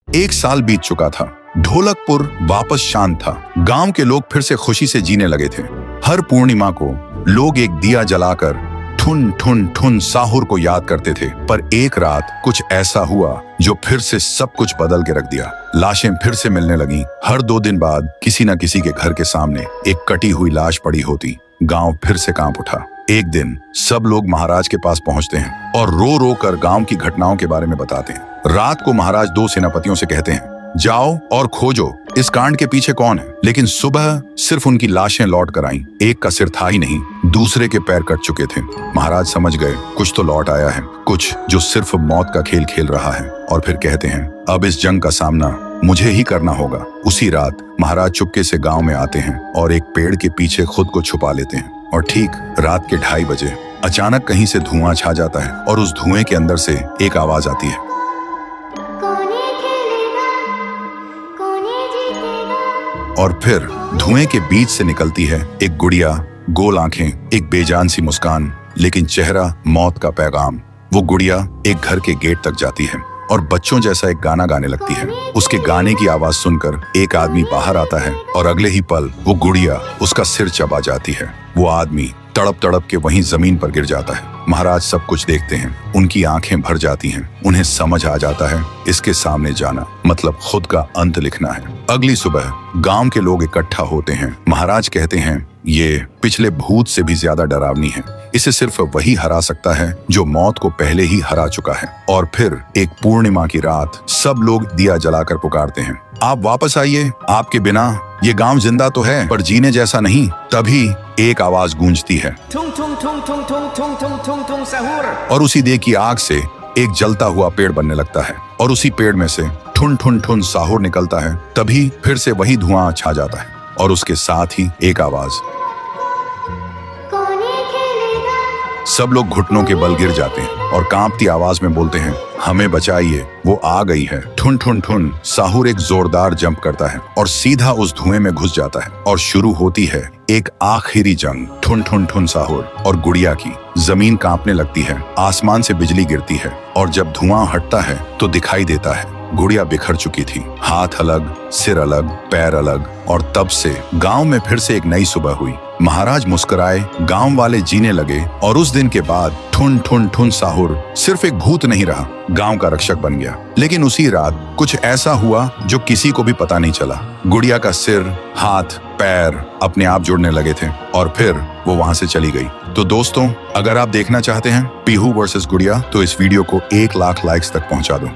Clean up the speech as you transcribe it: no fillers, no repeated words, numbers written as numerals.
1 साल बीत चुका था। ढोलकपुर वापस शांत था। गांव के लोग फिर से खुशी से जीने लगे थे। हर पूर्णिमा को लोग एक दिया जलाकर ठुन ठुन ठुन साहुर को याद करते थे। पर एक रात कुछ ऐसा हुआ जो फिर से सब कुछ बदल के रख दिया। लाशें फिर से मिलने लगी। हर 2 दिन बाद किसी न किसी के घर के सामने एक कटी हुई लाश पड़ी होती। गांव फिर से कांप उठा। एक दिन सब लोग महाराज के पास पहुंचते हैं और रो रो कर गांव की घटनाओं के बारे में बताते हैं। रात को महाराज 2 सेनापतियों से कहते हैं, जाओ और खोजो इस कांड के पीछे कौन है। लेकिन सुबह सिर्फ उनकी लाशें लौट कर आईं। एक का सिर था ही नहीं, दूसरे के पैर कट चुके थे। महाराज समझ गए कुछ तो लौट आया है, कुछ जो सिर्फ मौत का खेल खेल रहा है। और फिर कहते हैं, अब इस जंग का सामना मुझे ही करना होगा। उसी रात महाराज चुपके से गांव में आते हैं और एक पेड़ के पीछे खुद को छुपा लेते हैं। और ठीक रात के 2:30 बजे अचानक कहीं से धुआं छा जाता है और उस धुएं के अंदर से एक आवाज आती है, और फिर धुएं के बीच से निकलती है एक गुड़िया, गोल आंखें, एक बेजान सी मुस्कान, लेकिन चेहरा मौत का पैगाम। वो गुड़िया एक घर के गेट तक जाती है और बच्चों जैसा एक गाना गाने लगती है। उसके गाने की आवाज सुनकर एक आदमी बाहर आता है और अगले ही पल वो गुड़िया उसका सिर चबा जाती है। वो आदमी तड़प तड़प के वहीं जमीन पर गिर जाता है। महाराज सब कुछ देखते हैं। उनकी आंखें भर जाती हैं। उन्हें समझ आ जाता है इसके सामने जाना मतलब खुद का अंत लिखना है। अगली सुबह गांव के लोग इकट्ठा होते हैं। महाराज कहते हैं, ये पिछले भूत से भी ज्यादा डरावनी है। इसे सिर्फ वही हरा सकता है जो मौत को पहले ही हरा चुका है। और फिर एक पूर्णिमा की रात सब लोग दिया जलाकर पुकारते हैं, आप वापस आइए, आपके बिना ये गांव जिंदा तो है पर जीने जैसा नहीं। तभी एक आवाज गूंजती है, ठुंग ठुंग ठुंग ठुंग ठुंग ठुंग ठुंग ठुंग ठुंग साहुर। और उसी देह की आग से एक जलता हुआ पेड़ बनने लगता है और उसी पेड़ में से ठुन ठुन ठुन साहुर निकलता है। तभी फिर से वही धुआं छा जाता है और उसके साथ ही एक आवाज। सब लोग घुटनों के बल गिर जाते हैं और कांपती आवाज में बोलते हैं, हमें बचाइए, वो आ गई है। ठुन ठुन ठुन साहुर एक जोरदार जंप करता है और सीधा उस धुएं में घुस जाता है और शुरू होती है एक आखिरी जंग ठुन ठुन ठुन साहुर और गुड़िया की। जमीन कांपने लगती है, आसमान से बिजली गिरती है और जब धुआं हटता है तो दिखाई देता है गुड़िया बिखर चुकी थी। हाथ अलग, सिर अलग, पैर अलग। और तब से गांव में फिर से एक नई सुबह हुई। महाराज मुस्कुराए, गांव वाले जीने लगे और उस दिन के बाद ठुन ठुन ठुन साहुर सिर्फ एक भूत नहीं रहा, गांव का रक्षक बन गया। लेकिन उसी रात कुछ ऐसा हुआ जो किसी को भी पता नहीं चला। गुड़िया का सिर, हाथ, पैर अपने आप जुड़ने लगे थे और फिर वो वहां से चली गई। तो दोस्तों, अगर आप देखना चाहते हैं पीहू वर्सेस गुड़िया तो इस वीडियो को 1 लाख लाइक्स तक पहुंचा दो।